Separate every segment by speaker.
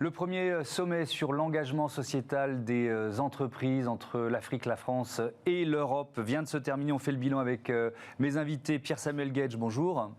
Speaker 1: Le premier sommet sur l'engagement sociétal des entreprises entre l'Afrique, la France et l'Europe vient de se terminer. On fait le bilan avec mes invités. Pierre-Samuel Guedj, bonjour.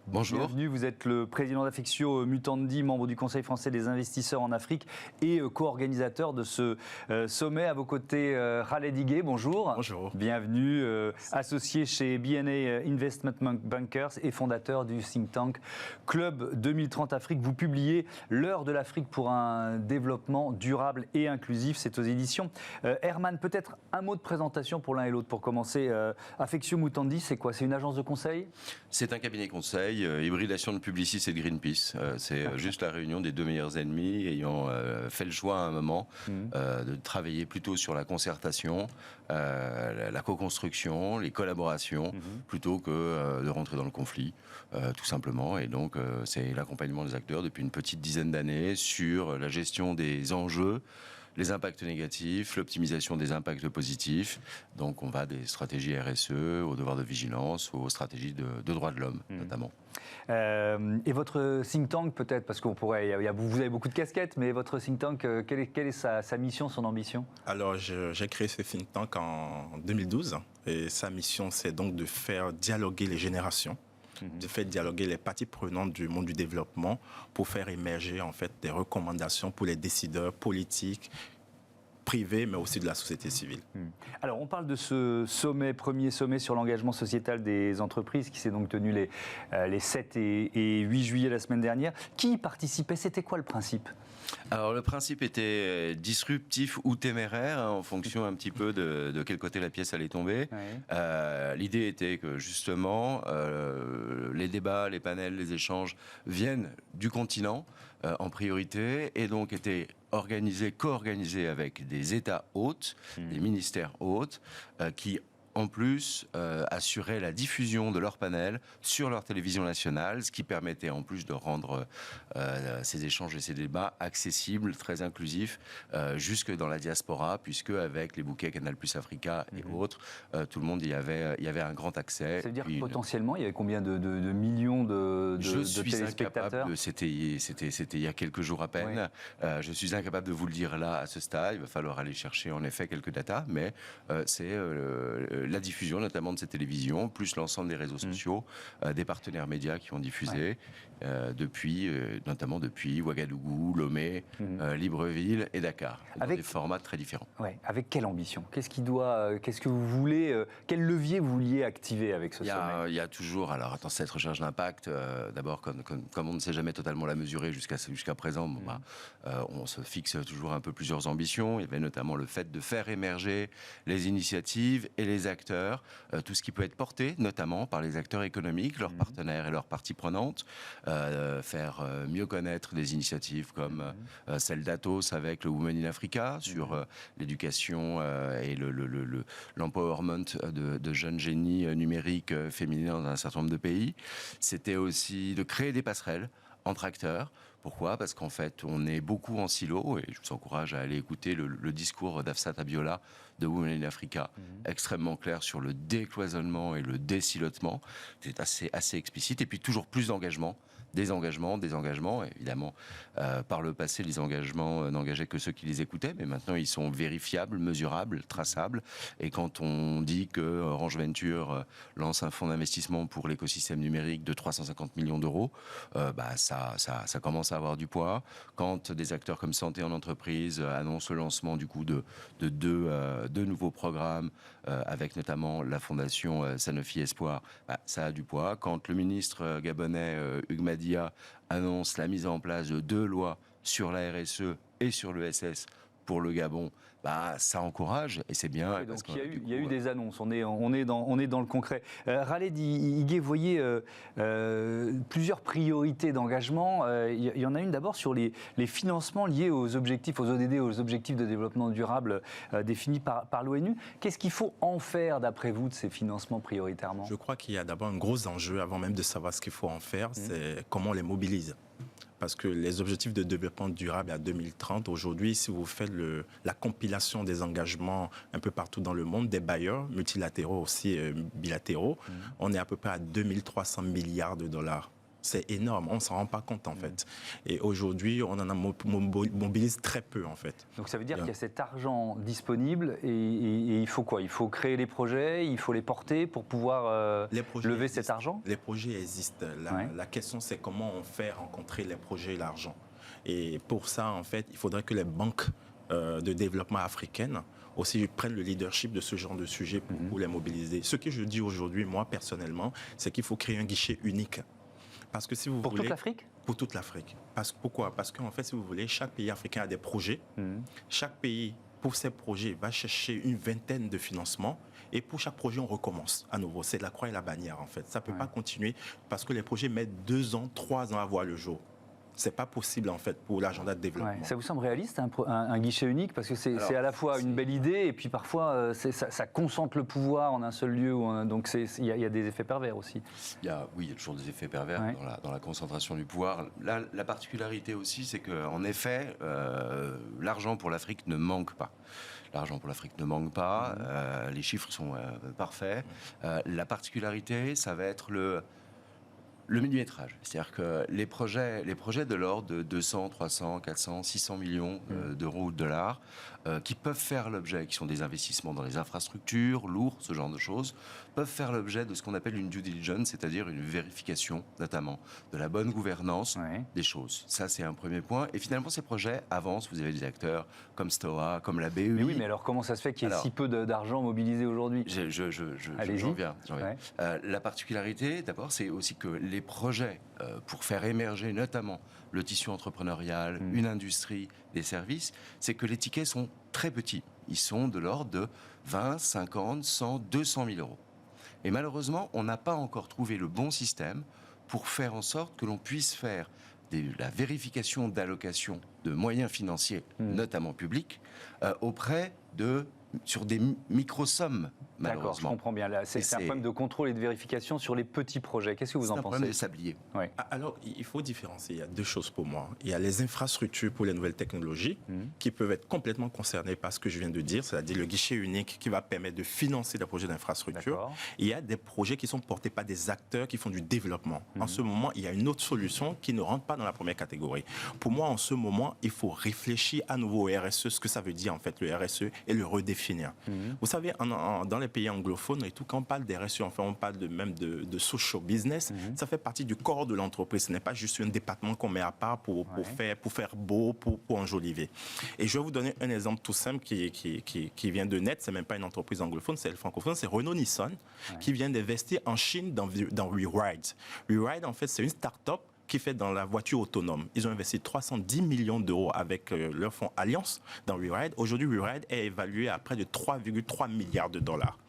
Speaker 2: Bonjour.
Speaker 1: Bienvenue, vous êtes le président d'Affectio Mutandi, membre du Conseil français des investisseurs en Afrique et co-organisateur de ce sommet. À vos côtés, Khaled Igué, bonjour.
Speaker 2: Bonjour.
Speaker 1: Bienvenue, associé chez B&A Investment Bankers et fondateur du think tank Club 2030 Afrique. Vous publiez L'heure de l'Afrique pour un développement durable et inclusif. C'est aux éditions Herman. Peut-être un mot de présentation pour l'un et l'autre pour commencer. Affectio Mutandi, c'est quoi? C'est une agence de conseil?
Speaker 2: C'est un cabinet conseil, hybridation de Publicis et de Greenpeace. C'est juste la réunion des deux meilleurs ennemis ayant fait le choix à un moment de travailler plutôt sur la concertation, la co-construction, les collaborations, plutôt que de rentrer dans le conflit, tout simplement. Et donc, c'est l'accompagnement des acteurs depuis une petite dizaine d'années sur la gestion des enjeux, les impacts négatifs, l'optimisation des impacts positifs. Donc on va des stratégies RSE, au devoir de vigilance, aux stratégies de droits de l'homme, notamment.
Speaker 1: Et votre think tank, peut-être, parce qu'on pourrait, vous avez beaucoup de casquettes, mais votre think tank, quelle est sa mission, son ambition?
Speaker 3: Alors, j'ai créé ce think tank en 2012, et sa mission, c'est donc de faire dialoguer les générations, de faire dialoguer les parties prenantes du monde du développement pour faire émerger en fait des recommandations pour les décideurs politiques, privés, mais aussi de la société civile.
Speaker 1: Alors, on parle de ce sommet, premier sommet sur l'engagement sociétal des entreprises qui s'est donc tenu les 7 et 8 juillet la semaine dernière. Qui y participait? C'était quoi le principe?
Speaker 2: Alors le principe était disruptif ou téméraire, en fonction un petit peu de quel côté la pièce allait tomber. Ouais. L'idée était que justement les débats, les panels, les échanges viennent du continent en priorité et donc étaient co-organisés avec des États hôtes, des ministères hôtes qui en plus assuraient la diffusion de leurs panels sur leur télévision nationale, ce qui permettait en plus de rendre ces échanges et ces débats accessibles, très inclusifs, jusque dans la diaspora, puisque avec les bouquets Canal+ Africa et autres, tout le monde y avait un grand accès.
Speaker 1: Ça veut dire que potentiellement, il y avait combien de millions de téléspectateurs?
Speaker 2: C'était il y a quelques jours à peine. Ouais. Je suis incapable de vous le dire là, à ce stade. Il va falloir aller chercher en effet quelques datas, mais c'est la diffusion notamment de ces télévisions, plus l'ensemble des réseaux sociaux, des partenaires médias qui ont diffusé, notamment depuis Ouagadougou, Lomé, Libreville et Dakar, avec des formats très différents.
Speaker 1: Ouais. Avec quelle ambition? Qu'est-ce que vous voulez, quel levier vous vouliez activer avec ce sommet?
Speaker 2: Il y a toujours, alors dans cette recherche d'impact, d'abord comme on ne sait jamais totalement la mesurer jusqu'à présent, on se fixe toujours un peu plusieurs ambitions. Il y avait notamment le fait de faire émerger les initiatives et les acteurs, tout ce qui peut être porté, notamment par les acteurs économiques, leurs partenaires et leurs parties prenantes, faire mieux connaître des initiatives comme celle d'Atos avec le Women in Africa, sur l'éducation et l'empowerment de jeunes génies numériques féminins dans un certain nombre de pays. C'était aussi de créer des passerelles entre acteurs. Pourquoi? Parce qu'en fait, on est beaucoup en silo, et je vous encourage à aller écouter le discours d'Afsat Abiola de Women in Africa, extrêmement clair sur le décloisonnement et le désilotement. C'est assez explicite. Et puis toujours plus d'engagement, des engagements. Évidemment, par le passé, les engagements n'engageaient que ceux qui les écoutaient, mais maintenant ils sont vérifiables, mesurables, traçables. Et quand on dit que Orange Venture lance un fonds d'investissement pour l'écosystème numérique de 350 millions d'euros, ça commence à avoir du poids. Quand des acteurs comme Santé en entreprise annoncent le lancement du coup de deux nouveaux programmes avec notamment la fondation Sanofi Espoir, ça a du poids. Quand le ministre gabonais Hugues Madia annonce la mise en place de 2 lois sur la RSE et sur l'ESS pour le Gabon, ça encourage et c'est bien.
Speaker 1: Oui, donc il y a eu des annonces, on est dans le concret. Khaled Igué, vous voyez plusieurs priorités d'engagement. Il y en a une d'abord sur les financements liés aux objectifs, aux ODD, aux objectifs de développement durable définis par l'ONU. Qu'est-ce qu'il faut en faire d'après vous de ces financements prioritairement?
Speaker 3: Je crois qu'il y a d'abord un gros enjeu, avant même de savoir ce qu'il faut en faire, c'est comment on les mobilise. Parce que les objectifs de développement durable à 2030, aujourd'hui, si vous faites la compilation des engagements un peu partout dans le monde, des bailleurs, multilatéraux aussi, bilatéraux, on est à peu près à 2300 milliards de dollars. C'est énorme, on ne s'en rend pas compte en fait. Et aujourd'hui, on en mobilise très peu en fait.
Speaker 1: Donc ça veut dire qu'il y a cet argent disponible et il faut quoi? Il faut créer les projets, il faut les porter pour pouvoir lever cet argent?
Speaker 3: Les projets existent. La question, c'est comment on fait rencontrer les projets et l'argent. Et pour ça, en fait, il faudrait que les banques de développement africaines aussi prennent le leadership de ce genre de sujet pour les mobiliser. Ce que je dis aujourd'hui, moi, personnellement, c'est qu'il faut créer un guichet unique. Parce que si vous voulez,
Speaker 1: toute l'Afrique?
Speaker 3: Pour toute l'Afrique. Pourquoi? Parce qu'en fait, si vous voulez, chaque pays africain a des projets. Chaque pays, pour ces projets, va chercher une vingtaine de financements. Et pour chaque projet, on recommence à nouveau. C'est la croix et la bannière, en fait. Ça ne peut pas continuer parce que les projets mettent 2 ans, 3 ans à voir le jour. C'est pas possible en fait pour l'agenda de développement. Ouais.
Speaker 1: Ça vous semble réaliste un guichet unique? Parce que c'est à la fois une belle idée et puis parfois ça concentre le pouvoir en un seul lieu. Donc il y a des effets pervers aussi.
Speaker 2: Il y a toujours des effets pervers dans la concentration du pouvoir. Là, la particularité aussi, c'est qu'en effet, l'argent pour l'Afrique ne manque pas. L'argent pour l'Afrique ne manque pas. Les chiffres sont parfaits. La particularité, ça va être le millimétrage, c'est-à-dire que les projets de l'ordre de 200, 300, 400, 600 millions d'euros ou de dollars, qui peuvent faire l'objet, qui sont des investissements dans les infrastructures, lourds, ce genre de choses, peuvent faire l'objet de ce qu'on appelle une due diligence, c'est-à-dire une vérification, notamment, de la bonne gouvernance des choses. Ça, c'est un premier point. Et finalement, ces projets avancent. Vous avez des acteurs comme Stoa, comme la BEI.
Speaker 1: Mais oui, mais alors comment ça se fait qu'il y ait si peu d'argent mobilisé aujourd'hui?
Speaker 2: J'en viens. La particularité, d'abord, c'est aussi que les projets pour faire émerger notamment le tissu entrepreneurial, une industrie, des services, c'est que les tickets sont très petits. Ils sont de l'ordre de 20, 50, 100, 200 000 euros. Et malheureusement, on n'a pas encore trouvé le bon système pour faire en sorte que l'on puisse faire la vérification d'allocation de moyens financiers, notamment publics, sur des micro-sommes, malheureusement.
Speaker 1: D'accord, je comprends bien. C'est un problème de contrôle et de vérification sur les petits projets. Qu'est-ce que vous en pensez?
Speaker 2: C'est un problème de sablier.
Speaker 3: Oui. Alors, il faut différencier. Il y a 2 choses pour moi. Il y a les infrastructures pour les nouvelles technologies qui peuvent être complètement concernées par ce que je viens de dire, c'est-à-dire le guichet unique qui va permettre de financer des projets d'infrastructure. Il y a des projets qui sont portés par des acteurs qui font du développement. En ce moment, il y a une autre solution qui ne rentre pas dans la première catégorie. Pour moi, en ce moment, il faut réfléchir à nouveau au RSE, ce que ça veut dire en fait, le RSE, et le redéfinir. Vous savez, dans les pays anglophones et tout, quand on parle des RSE, enfin, on parle même de social business, ça fait partie du corps de l'entreprise. Ce n'est pas juste un département qu'on met à part pour faire beau, pour enjoliver. Et je vais vous donner un exemple tout simple qui vient de naître. Ce n'est même pas une entreprise anglophone, c'est francophone. C'est Renault-Nissan qui vient d'investir en Chine dans WeRide. WeRide, en fait, c'est une start-up qui fait dans la voiture autonome. Ils ont investi 310 millions d'euros avec leur fonds Alliance dans WeRide. Aujourd'hui, WeRide est évalué à près de 3,3 milliards de dollars.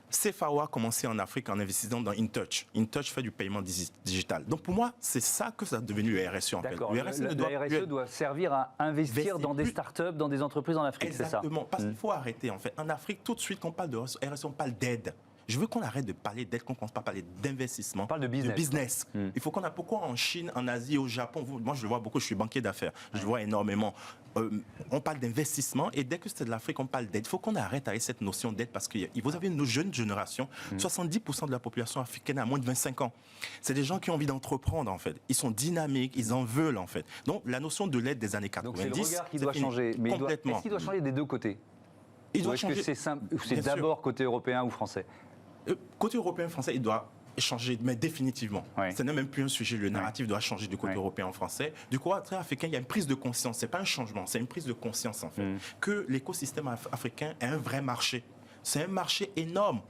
Speaker 3: CFAO a commencé en Afrique en investissant dans InTouch. InTouch fait du paiement digital. Donc pour moi, c'est ça que ça a devenu le RSE en fait.
Speaker 1: Le RSE doit servir à investir dans des startups, dans des entreprises en Afrique, c'est ça?
Speaker 3: Exactement, parce qu'il faut arrêter en fait. En Afrique, tout de suite, quand on parle de RSE, on parle d'aide. Je veux qu'on arrête de parler d'aide, qu'on ne commence pas à parler d'investissement.
Speaker 1: On parle de business.
Speaker 3: Il faut pourquoi en Chine, en Asie, au Japon, moi je le vois beaucoup, je suis banquier d'affaires, je le vois énormément. On parle d'investissement et dès que c'est de l'Afrique, on parle d'aide. Il faut qu'on arrête avec cette notion d'aide parce que vous avez une jeune génération, 70% de la population africaine a moins de 25 ans. C'est des gens qui ont envie d'entreprendre en fait. Ils sont dynamiques, ils en veulent en fait. Donc la notion de l'aide des années 90,
Speaker 1: donc c'est le regard qui doit changer. Mais est-ce qu'il doit changer des deux côtés? Est-ce que c'est d'abord côté européen ou français?
Speaker 3: Côté européen-français, il doit changer, mais définitivement. Ce n'est même plus un sujet. Le narratif doit changer du côté européen-français. Du côté africain, il y a une prise de conscience. Ce n'est pas un changement, c'est une prise de conscience, en fait. Que l'écosystème africain est un vrai marché. C'est un marché énorme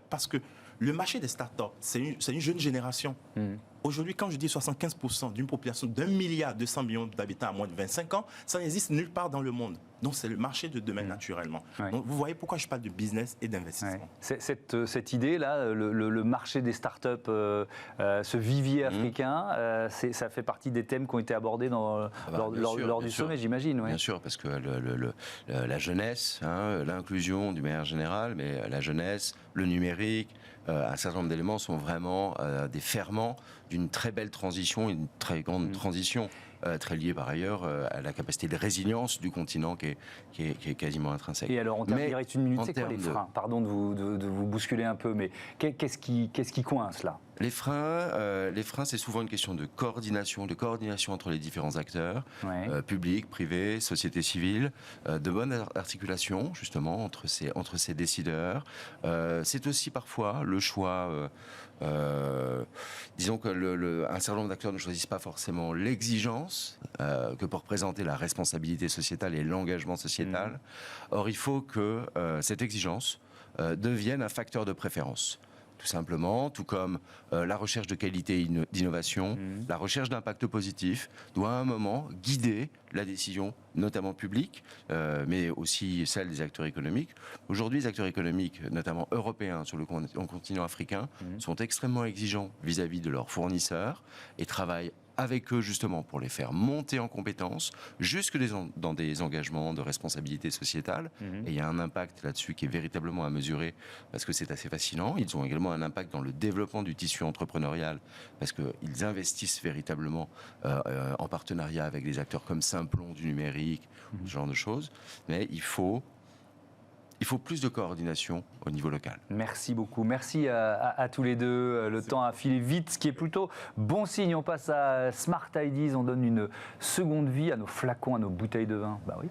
Speaker 3: parce que le marché des startups, c'est une jeune génération. Aujourd'hui, quand je dis 75% d'une population d'1,2 milliard d'habitants à moins de 25 ans, ça n'existe nulle part dans le monde. Donc, c'est le marché de demain, naturellement. Donc, vous voyez pourquoi je parle de business et d'investissement.
Speaker 1: Cette idée-là, le marché des startups, ce vivier africain, ça fait partie des thèmes qui ont été abordés lors du sommet, j'imagine.
Speaker 2: Bien sûr, parce que la jeunesse, l'inclusion d'une manière générale, mais la jeunesse, le numérique, un certain nombre d'éléments sont vraiment des ferments d'une très belle transition, une très grande transition, très liée par ailleurs à la capacité de résilience du continent qui est quasiment intrinsèque.
Speaker 1: Et alors, il reste une minute, c'est quoi les freins? Pardon de vous bousculer un peu, mais qu'est-ce qui coince là?
Speaker 2: Les freins, c'est souvent une question de coordination entre les différents acteurs,
Speaker 1: Ouais.
Speaker 2: publics, privés, société civile, de bonne articulation justement entre ces décideurs. C'est aussi parfois le choix. Disons que un certain nombre d'acteurs ne choisissent pas forcément l'exigence que peut représenter la responsabilité sociétale et l'engagement sociétal. Or, il faut que cette exigence devienne un facteur de préférence. Tout simplement, tout comme la recherche de qualité et d'innovation, la recherche d'impact positif doit à un moment guider la décision, notamment publique, mais aussi celle des acteurs économiques. Aujourd'hui, les acteurs économiques, notamment européens sur le continent africain, sont extrêmement exigeants vis-à-vis de leurs fournisseurs et travaillent avec eux justement pour les faire monter en compétences, jusque dans des engagements de responsabilité sociétale. Et il y a un impact là-dessus qui est véritablement à mesurer parce que c'est assez fascinant. Ils ont également un impact dans le développement du tissu entrepreneurial parce qu'ils investissent véritablement en partenariat avec des acteurs comme Simplon du numérique, ce genre de choses. Mais il faut plus de coordination au niveau local.
Speaker 1: Merci beaucoup. Merci à tous les deux. Le temps a filé vite, ce qui est plutôt bon signe. On passe à Smart Ideas. On donne une seconde vie à nos flacons, à nos bouteilles de vin. Bah oui.